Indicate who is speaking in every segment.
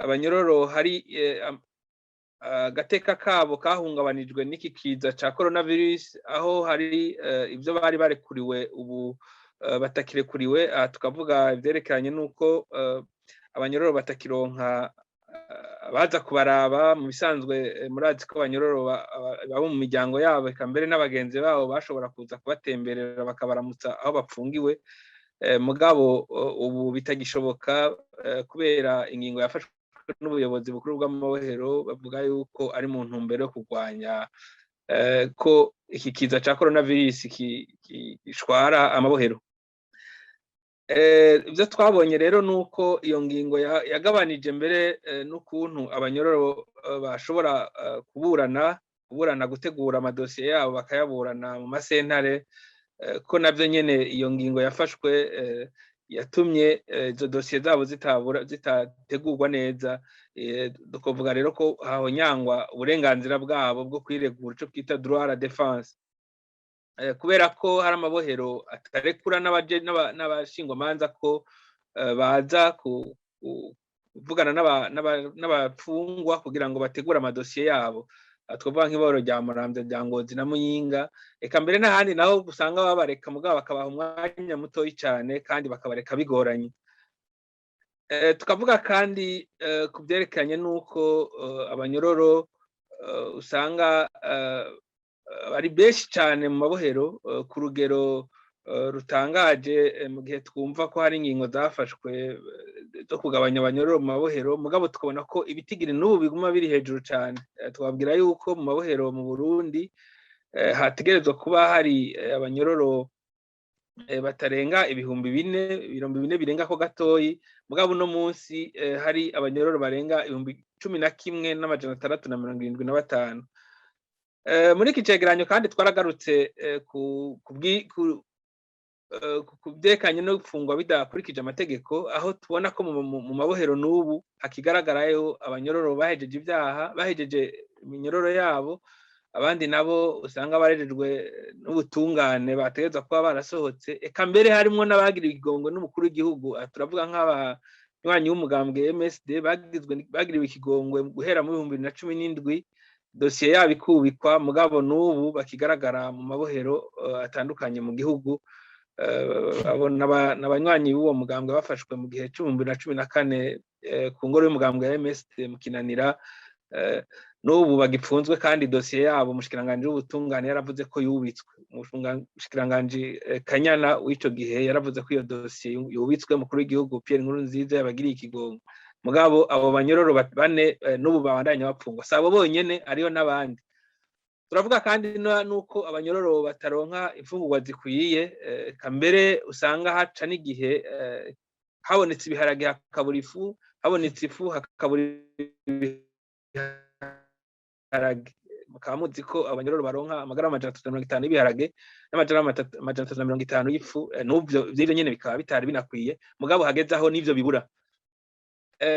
Speaker 1: abanyororo hari agateka kabo kahungabanijwe n'iki kiza ca coronavirus, aho hari ivyo bari barekuriwe ubu batakirekuriwe. Tukavuga ivyerekeranye n'uko abanyororo batakironka baza kubaraba. Mu bisanzwe murazi ko abanyororo babo mu miryango yabo, eka mbere n'abagenzi babo bashobora kuza kubatemberera bakabaramutsa aho bapfungiwe. Mugabo ubu bitagishoboka kubera ingingo yafashwe n'ubuyobozi bukuru bw'amabohero, bavuga yuko ari mu ntumbero yo kurwanya ko iki kiza ca coronavirus gishwara amabohero. Ivyo twabonye rero nuko iyo ngingo yagabanije mbere n'ukuntu abanyororo bashobora kuburana gutegura amadosiye yabo bakayaburana mu masentare, ko navyo nyene iyo ngingo yafashwe yatumye izo dosiye zabo zitategurwa neza. Dukovuga rero ko hahonyangwa uburenganzira bwabo bwo kwiregura, ico twita droit à la défense, kubera ko hari amabohero atarekura n'abashingwamanza ko baza kuvugana n'abapfungwa kugira ngo bategure amadosiye yabo. Twavuga nk'ibohero rya Muramvya, rya Ngozi na Muyinga, eka mbere n'ahandi naho usanga babareka mugabo bakabaha umwanya mutoyi cane kandi bakabareka bigoranye. Tukavuga kandi ku vyerekeranye n'uko abanyororo usanga ari benshi cane mu mabohero ku rugero rutangaje, mu gihe twumva ko hari ingingo zafashwe zo kugabanya abanyororo mu mabohero, mugabo tukabona ko ibitigiri n'ubu biguma biri hejuru cane. Twabwira yuko mu mabohero mu Burundi hategerezwa kuba hari abanyororo batarenga ibihumbi 4 birenga ko gatoyi, mugabo uno munsi hari abanyororo barenga 11,675. Muri iki cegeranyo kandi twaragarutse ku vyerekanye no gupfungwa bidakurikije amategeko, aho tubona ko mu mabohero n'ubu hakigaragarayo abanyororo bahejeje ivyaha, bahejeje iminyororo yabo, abandi nabo usanga barejejwe n'ubutungane bategerezwa kuba barasohotse, eka mbere harimwo n'abagiriwe ikigongwe n'umukuru w'igihugu. Turavuga nk'abanywanyi b'umugambwe MSD bagiriwe ikigongwe guhera mu 2017, dosiye yabo ikubikwa, mugabo n'ubu bakigaragara mu mabohero atandukanye mu gihugu. N'abanywanyi b'uwo mugambwe bafashwe mu gihe c'2014 ku ngoro y'umugambwe ya MSD mu Kinanira, n'ubu bagipfunzwe kandi dosiye yabo umushikiranganji w'ubutungane yaravuze ko yubitswe. Umushikiranganji Kanyana w'ico gihe yaravuze ko iyo dosiye yubitswe, mukuru w'igihugu Pierre Nkurunziza yabagiriye ikigongo. Mugabo abo banyororo bane n'ubu babandanya bapfungwa. Sabo bonyene ariyo n'abandi. Turavuga kandi nuko abanyororo bataronka imfungurwa zikwiye, kambere usanga haca n'igihe habonetse ibiharage hakabura ifu, habonetse ifu hakabura ibiharage. Mukaba muzi ko abanyororo baronka amagarama 350 y'ibiharage n'amagarama 350 y'ifu, n'ubyo vy'ivyo nyene bikaba bitari binakwiye, mugabo hageze aho n'ivyo bibura.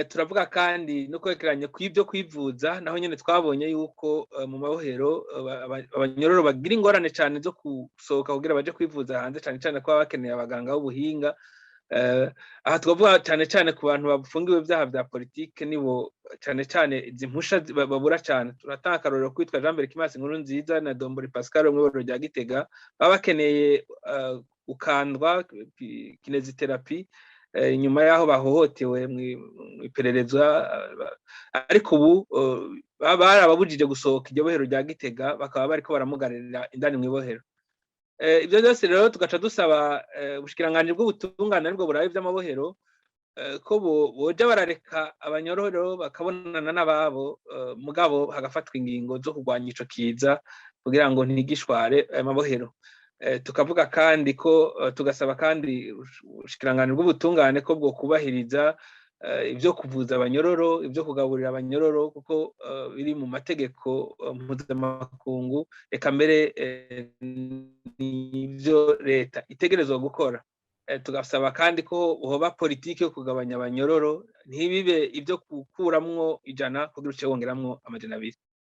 Speaker 1: Turavuga kandi no kwegeranya kw'ivyo kwivuza, naho nyene twabonye yuko mu mabohero abanyororo bagira ingorane cane zo gusohoka kugira baje kwivuza hanze, cane cane ko bakeneye abaganga b'ubuhinga. Aha twavuga cane cane ku bantu bafungiwe ivyaha vya politike, nibo cane cane izi mpusha babura cane. Turatanga akarorero kwitwa Jean Berkimas Nkurunziza na Dombori Pascal mu ibohero rya Gitega, baba bakeneye gukandwa kinezitherapy inyuma yaho bahohotewe mw'iperereza, ariko ubu barababujije gusohoka iryo bohero rya Gitega, bakaba bariko baramugarira indani mw'ibohero. Ivyo byose rero tugaca dusaba ubushikiranganji bw'ubutungane nibwo burabe vy'amabohero ko boja barareka abanyororo bakabonana n'ababo, mugabo hagafatwa ingingo zo kurwanya ico kiza kugira ngo ntigishware amabohero. Tukavuga kandi ko tugasaba kandi ubushikiranganji bw'ubutungane ko bwo kubahiriza ivyo kuvuza abanyororo, ivyo kugaburira abanyororo, kuko biri mu mategeko mpuzamakungu, eka mbere n'ivyo leta itegerezwa gukora. Tugasaba kandi ko hoba politiki yo kugabanya abanyororo, ntibibe ivyo gukuramwo 100 kugira uce wongeramwo 200.